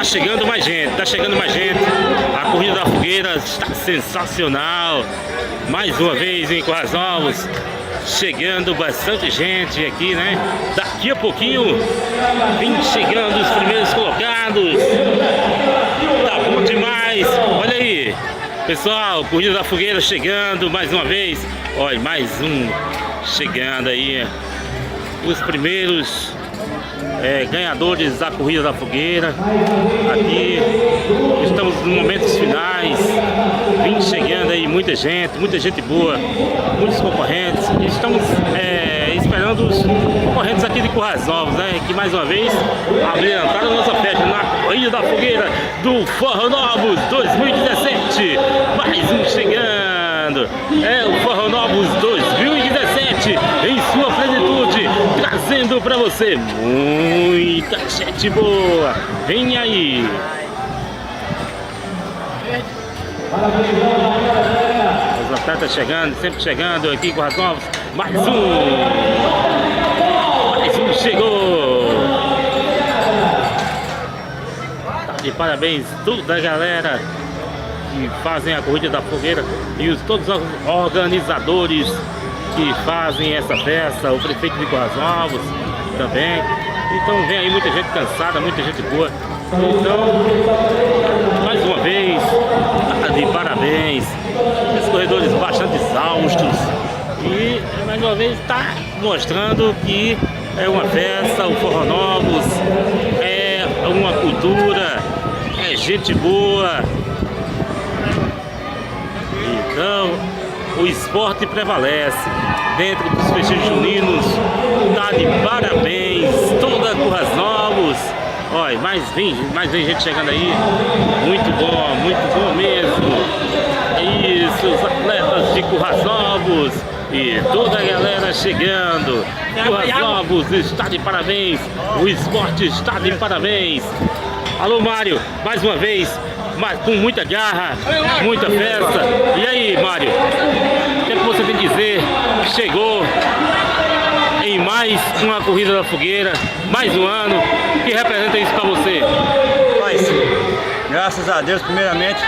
chegando mais gente, tá chegando mais gente. A corrida da fogueira está sensacional. Mais uma vez em Currais Novos, chegando bastante gente aqui, né? Daqui a pouquinho vem chegando os primeiros colocados. Tá bom demais. Olha aí, pessoal, corrida da fogueira chegando mais uma vez. Olha, mais um chegando aí. Os primeiros ganhadores da corrida da fogueira. Aqui estamos nos momentos finais. Vem chegando aí muita gente boa, muitos concorrentes. Estamos esperando os concorrentes aqui de Currais Novos, né? Que mais uma vez abrilhantaram a nossa festa na corrida da fogueira do Forró Novos 2017. Mais um chegando. É o Forró Novos 2017 em sua plenitude, trazendo para você muita gente boa. Vem aí. Os atletas chegando, sempre chegando aqui em Currais Novos. Mais um chegou. Tá de parabéns toda a galera que fazem a corrida da fogueira e todos os organizadores que fazem essa festa, o prefeito de Currais Novos também. Então vem aí muita gente cansada, muita gente boa. Então, mais uma vez, de parabéns. Os corredores bastante exaustos. E mais uma vez está mostrando que é uma festa, o Forró Novos é uma cultura, é gente boa. Então, o esporte prevalece dentro dos festejos juninos. Tá de parabéns toda Currais Novos. Olha, mais vem gente chegando aí. Muito bom mesmo. Isso, os atletas de Currais Novos e toda a galera chegando. Currais Novos está de parabéns. O esporte está de parabéns. Alô, Mário, mais uma vez, mas com muita garra, muita festa. E aí, Mário, o que é que você tem a dizer? Chegou em mais uma corrida da fogueira, mais um ano. O que representa isso para você? Mas, graças a Deus, primeiramente,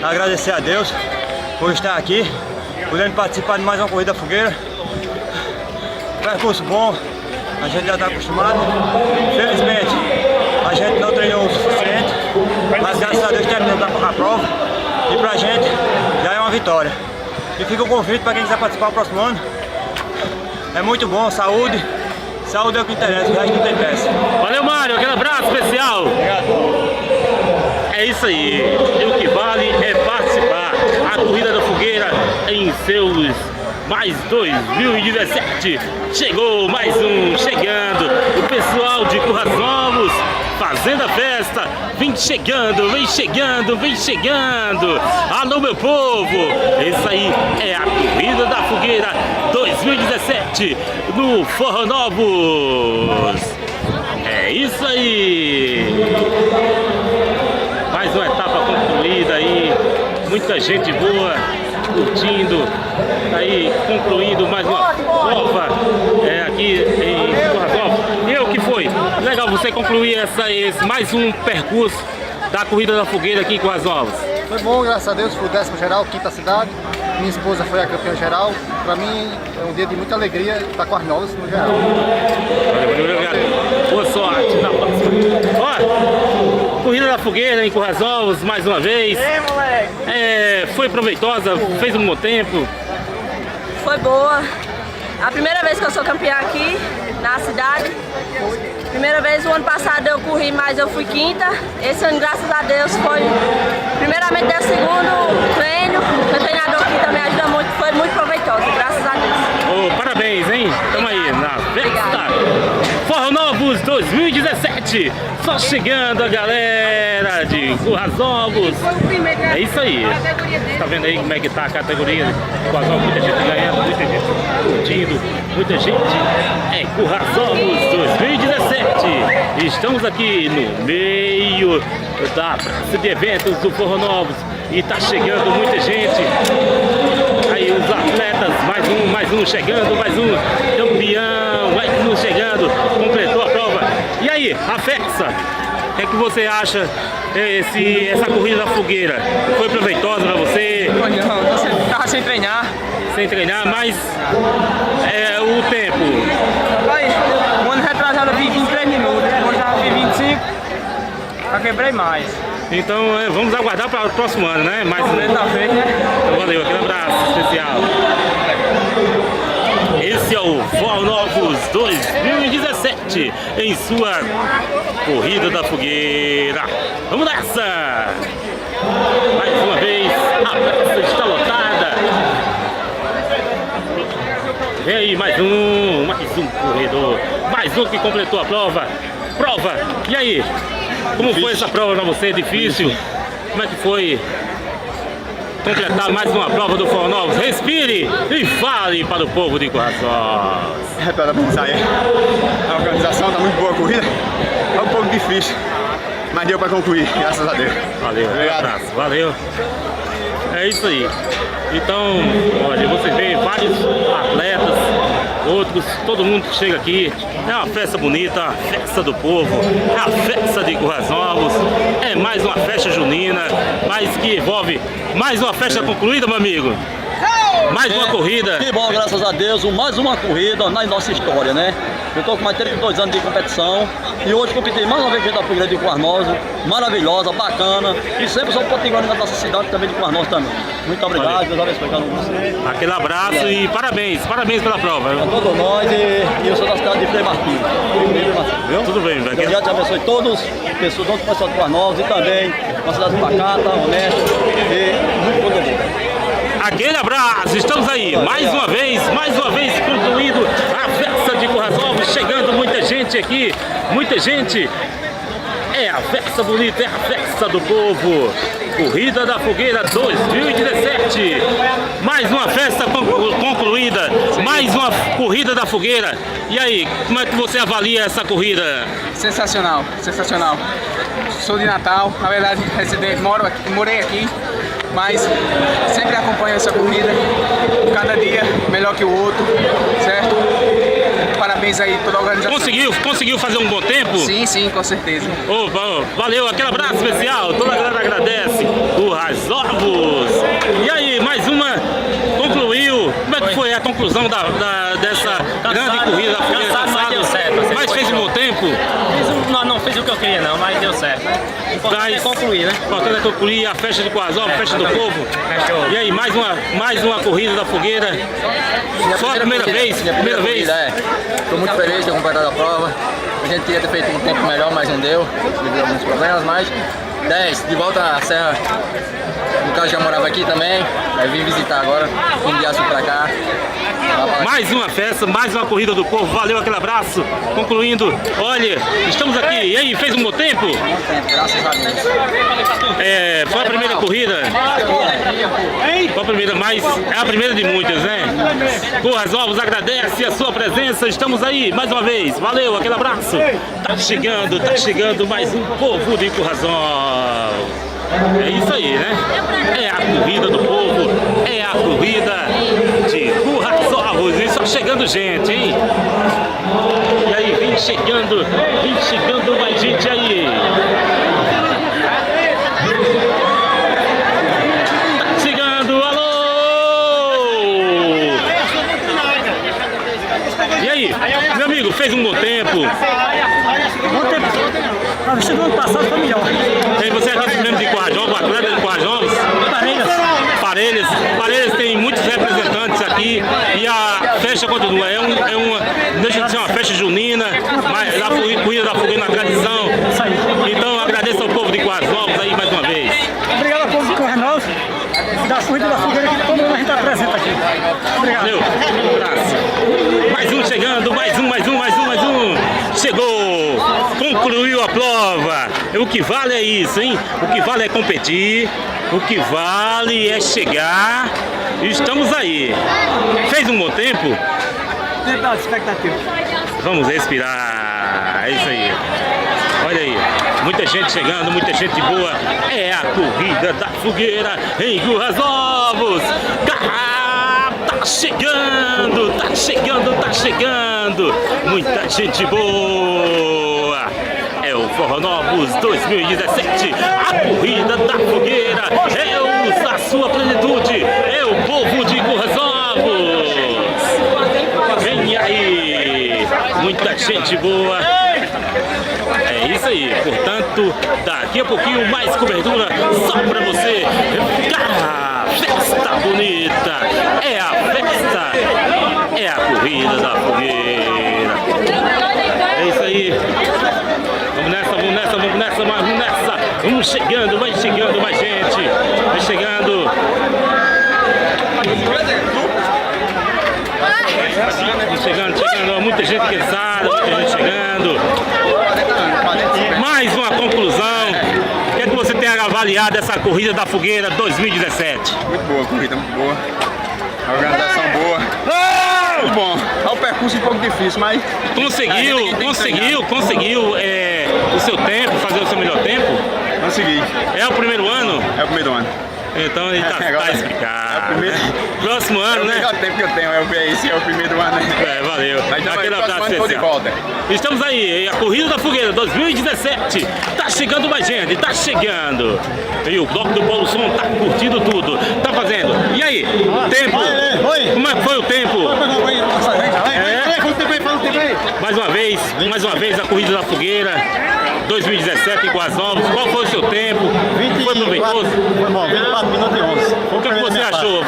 agradecer a Deus por estar aqui, podendo participar de mais uma corrida da fogueira. Percurso bom, a gente já está acostumado. Felizmente, a gente não treinou o suficiente, mas graças a Deus terminamos a prova e pra gente já é uma vitória. E fica o convite para quem quiser participar no próximo ano. É muito bom, saúde é o que interessa, o resto não tem peça. Valeu, Mário, aquele abraço especial. Obrigado. É isso aí, e o que vale é participar. A corrida da fogueira em seus mais 2017. Chegou mais um chegando. O pessoal de Currais Novos fazendo a festa. Vem chegando. Alô, meu povo. Isso aí é a corrida da fogueira 2017 no Forró Novos. É isso aí. Mais uma etapa concluída aí. Muita gente boa curtindo, aí concluindo mais uma prova aqui em Currais Novos. E o que foi? Legal você concluir mais um percurso da corrida da fogueira aqui em Currais Novos. Foi bom, graças a Deus, fui o 10º geral, 5ª cidade. Minha esposa foi a campeã geral. Para mim é um dia de muita alegria estar com as novas no geral. Valeu, obrigado. Boa sorte na próxima. Olha, corrida da fogueira em Currais Novos mais uma vez. Foi proveitosa, fez um bom tempo. Foi boa. A primeira vez que eu sou campeã aqui na cidade. Primeira vez, o ano passado eu corri, mas eu fui 5ª. Esse ano, graças a Deus, foi primeiramente deu segundo treino. Meu treinador aqui também ajuda muito, foi muito proveitoso, graças a Deus. Parabéns, hein? Estamos aí na festa Forró Novos 2017. Só chegando a galera de Currais Novos. É isso aí. Tá vendo aí como é que tá a categoria? Currais Novos, muita gente ganhando, muita gente curtindo, muita gente. Currais Novos 2017. Estamos aqui no meio da praça de eventos do Forró Novos e tá chegando muita gente. Aí os atletas, mais um chegando, mais um campeão, mais um chegando, completou a prova. E aí, a festa? O que é que você acha essa corrida da fogueira? Foi proveitosa para você? Não, você tava sem treinar. Sem treinar, mas o tempo. Aí, um ano retrasado eu vi 23 minutos, hoje eu vi 25, já quebrei mais. Então vamos aguardar para o próximo ano, né? Mais Vamos ver, tá feito, né? Então, valeu, aquele abraço especial. Esse é o Foal Novos 2017 em sua corrida da fogueira. Vamos nessa! Mais uma vez, a praça está lotada. Vem aí mais um corredor, mais um que completou a prova. E aí? Como foi essa prova para você? Difícil? Como é que foi completar mais uma prova do Foal Novos? Respire e fale para o povo de Corações. Para pensar aí. A organização tá muito boa a corrida. É um pouco difícil, mas deu para concluir, graças a Deus. Valeu, Obrigado. abraço, valeu. É isso aí. Então, olha, você vê vários atletas, outros, todo mundo que chega aqui. É uma festa bonita, a festa do povo, a festa de Currais Novos. É mais uma festa junina, mas que envolve mais uma festa concluída, meu amigo. Mais uma corrida. Que bom, graças a Deus, mais uma corrida na nossa história, né? Eu estou com mais 32 anos de competição e hoje competi mais uma vez dentro da fogueira de Currais Novos, maravilhosa, bacana, e sempre sou potiguando na nossa cidade também de Currais Novos também. Muito obrigado, Deus abençoe cada um de vocês. Aquele abraço e parabéns pela prova. A todos nós e eu sou da cidade de Frei Martins. Viu? Tudo bem, velho. Que Deus te abençoe todos, pessoas do pessoal de Currais Novos e também uma cidade pacata, honesta e muito poderosa. Aquele abraço, estamos aí, mais uma vez concluído a festa de Currais Novos, chegando muita gente aqui, muita gente. É a festa bonita, é a festa do povo. Corrida da Fogueira 2017. Mais uma festa concluída, mais uma corrida da Fogueira. E aí, como é que você avalia essa corrida? Sensacional, sensacional. Sou de Natal, na verdade morei aqui, mas sempre acompanho essa corrida, cada dia melhor que o outro, certo? Parabéns aí toda a organização. Conseguiu fazer um bom tempo? Sim, com certeza. Valeu, aquele abraço especial, toda a galera agradece. Currais Novos. E aí, mais uma concluiu. Como é que foi a conclusão dessa grande corrida da Fogueira passada? Mas deu certo. Mas fez um bom tempo? Não fez o que eu queria não, mas deu certo. O importante é concluir, né? O importante é concluir a festa de Currais Novos, a festa do povo. E aí, mais uma corrida da Fogueira. Só a primeira vez? Primeira vez. Estou muito feliz de ter completado a prova. A gente queria ter feito um tempo melhor, mas não deu, devido a alguns problemas, mas 10, de volta à Serra. No caso, já morava aqui também, aí vim visitar agora, vim de Açu pra cá. Mais uma festa, mais uma corrida do povo, valeu, aquele abraço. Concluindo, olha, estamos aqui, e aí, fez um bom tempo? Graças a Deus. Foi a primeira corrida? Foi a primeira, mas é a primeira de muitas, né? Currais Novos agradece a sua presença, estamos aí mais uma vez, valeu, aquele abraço. Tá chegando mais um povo de Currais Novos. É isso aí, né? É a corrida do povo, é a corrida de Currais Novos. E só chegando gente, hein? E aí, vem chegando mais gente aí. Tá chegando, alô! E aí, meu amigo, fez um bom tempo? Bom tempo. A vista do ano passado foi melhor. Tem você aqui mesmo de Currais Novos, atleta de Currais Novos? Parelhas tem muitos representantes aqui e a festa continua. Deixa de ser uma festa junina, mas a corrida da fogueira na tradição. Então agradeço ao povo de Currais Novos aí mais uma vez. Obrigado ao povo de Currais Novos, da corrida da fogueira que todo mundo a gente apresenta aqui. Obrigado. Valeu, um abraço. Mais um chegando, mais um. Chegou, concluiu a prova. O que vale é isso, hein? O que vale é competir, o que vale é chegar. Estamos aí. Fez um bom tempo? Dentro da expectativa. Vamos respirar. É isso aí. Olha aí, muita gente chegando, muita gente boa. É a corrida da fogueira em Currais Novos. Tá chegando. Muita gente boa. É o Forró Novos 2017. A corrida da fogueira é a sua plenitude, é o povo de Currais Novos. Vem aí, muita gente boa. É isso aí, portanto, daqui a pouquinho mais cobertura só pra você. Ah, festa bonita, é a festa, é a corrida da fogueira. É isso aí. Vamos nessa, vamos nessa, vamos nessa, vamos nessa. Vamos chegando, vai chegando mais gente. Vai chegando. Chegando, muita gente cansada, muita gente chegando. Mais uma conclusão. O que é que você tem avaliado essa corrida da fogueira 2017? Muito boa, corrida muito boa. A organização boa. Muito bom. É um percurso um pouco difícil, mas... Conseguiu o seu tempo, fazer o seu melhor tempo? Consegui. É o primeiro ano? É o primeiro ano. Então ele tá explicado. É o primeiro... Próximo ano, né? É o melhor tempo que eu tenho, esse é o primeiro ano. Valeu. Aquele abraço especial. Estamos aí, a Corrida da Fogueira 2017. Tá chegando mais gente, tá chegando. E o bloco do Paulo Som tá curtindo tudo. Tá fazendo. E aí, tempo? Como é que foi o tempo? Mais uma vez a Corrida da Fogueira 2017 em Currais Novos. Qual foi o seu tempo? Foi proveitoso? Foi bom, 24 minutos e 11. O que você achou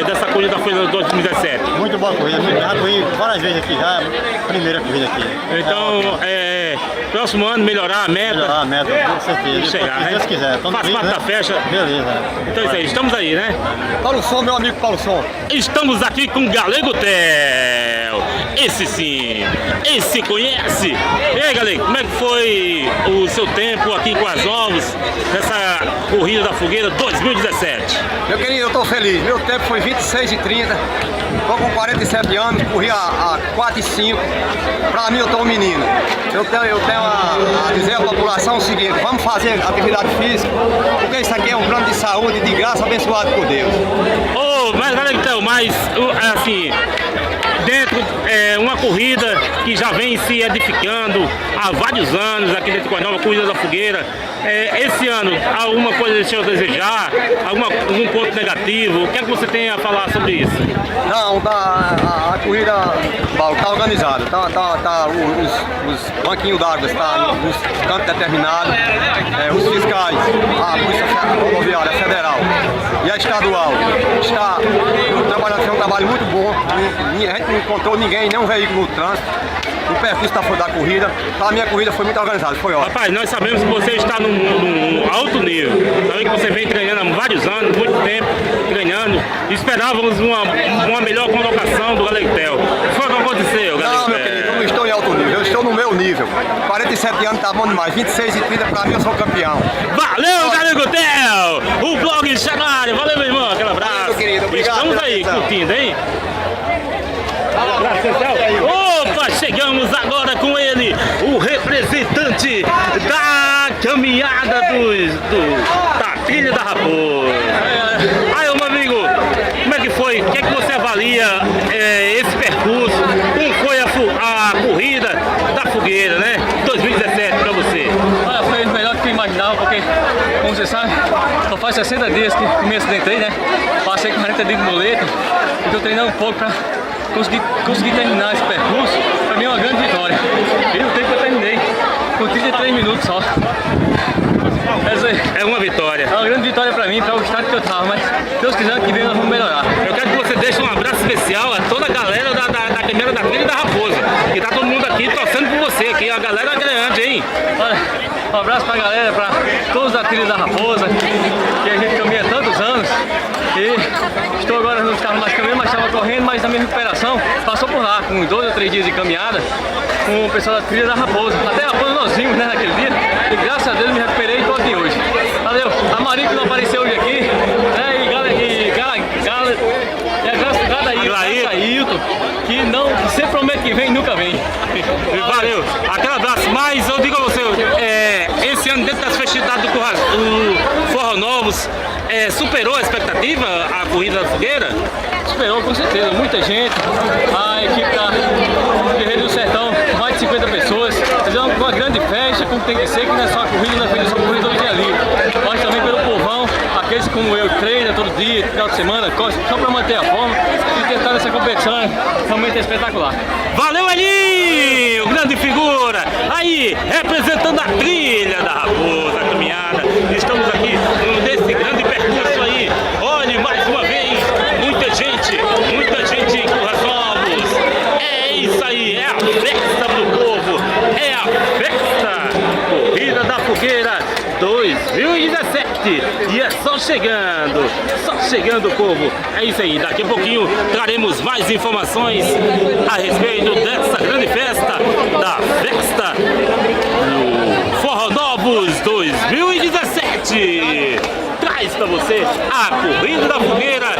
dessa Corrida da Fogueira 2017? Muito boa corrida, já corri várias vezes aqui, já é a primeira corrida aqui. Então, próximo ano melhorar a meta? Melhorar a meta, com certeza. Chegar, se Deus quiser. Faz parte da festa. Beleza. Então é isso aí, estamos aí, né? Paulo Som, meu amigo Paulo Som. Estamos aqui com Galego Tel. Esse sim, esse conhece. E aí, Galego, como é que foi o seu tempo aqui em Currais Novos nessa Corrida da Fogueira 2017? Meu querido, eu estou feliz. Meu tempo foi 26:30. Estou com 47 anos, corri a 4:05. Para mim, eu estou um menino. Eu tenho a dizer à população o seguinte: vamos fazer atividade física, porque isso aqui é um plano de saúde, de graça, abençoado por Deus. Mas Galego Tel, assim, dentro uma corrida que já vem se edificando há vários anos aqui dentro de Currais Novos, a Corrida da Fogueira. Esse ano, alguma coisa deixou a desejar? Algum ponto negativo? O que é que você tem a falar sobre isso? Não, a corrida está organizada, os banquinhos d'água estão nos cantos determinados, os fiscais, a Polícia Rodoviária Federal e a Estadual está trabalhando, fazendo um trabalho muito bom. A gente não encontrou ninguém, nenhum veículo no trânsito. O percurso da corrida, a minha corrida foi muito organizada, foi ótimo. Rapaz, nós sabemos que você está num alto nível. Sabemos que você vem treinando há vários anos, muito tempo treinando. Esperávamos uma melhor colocação do Galego Tel. Foi o que aconteceu, Galego Tel? Não, meu querido, eu não estou em alto nível, eu estou no meu nível. 47 anos tá bom demais, 26:30 para mim eu sou campeão. Valeu, Galego Tel! O blog está na área. Valeu, meu irmão, aquele abraço. Valeu, querido, obrigado. Estamos aí, curtindo, hein? Opa, chegamos agora com ele, o representante da caminhada da Trilha da Raposa. Aí, meu amigo, como é que foi? O que é que você avalia esse percurso? Como foi a corrida da Fogueira, né? 2017 pra você? Olha, foi melhor do que eu imaginava, porque, como você sabe, só faz 60 dias que me acidentei, né? Passei 40 dias de muleta, estou treinando um pouco pra conseguir terminar esse percurso. Pra mim é uma grande vitória. E o tempo que eu terminei, com 33 minutos só. É uma vitória. É uma grande vitória pra mim, para o estado que eu tava, mas se Deus quiser, que vem nós vamos melhorar. Eu quero que você deixe um abraço especial a toda a galera da caminhada da Trilha da Raposa, que tá todo mundo aqui torcendo por você, que a galera é grande, hein? Olha, um abraço pra galera, pra todos da Trilha da Raposa, que a gente caminha há tantos anos. E estou agora nos carros mais caminhando, mas estava correndo, mas na minha recuperação passou por lá, com 2 ou 3 dias de caminhada, com o pessoal da Trilha da Raposa. Até a Raposa nós vimos, né, naquele dia, e graças a Deus me recuperei e estou aqui hoje. Valeu! A Maria que não apareceu hoje aqui, né, e a Graçaílton, que sempre promete que vem e nunca vem. Valeu! Aquele abraço, mas eu digo a você, esse ano dentro das festividades do Forró Novos, superou a expectativa a Corrida da Fogueira? Superou, com certeza, muita gente, a equipe da Guerreiro do Sertão, mais de 50 pessoas, fizeram uma grande festa, com tem que ser, que não é só a corrida, não é feita só a corrida do dia livre, mas também pelo povão, aqueles como eu, que treina todo dia, final de semana, só para manter a forma e tentar essa competição, realmente é espetacular. Valeu, Elinho! Grande figura! Aí, representando a trilha da Raposa, a caminhada. Estamos aqui nesse grande percurso aí. Olhe, mais uma vez, muita gente em Currais Novos. É isso aí, é a festa do povo, é a festa! Corrida da Fogueira 2017. E é só chegando o povo. É isso aí, daqui a pouquinho traremos mais informações a respeito dessa grande festa, da festa do Forró Novos 2017. Traz pra você a Corrida da Fogueira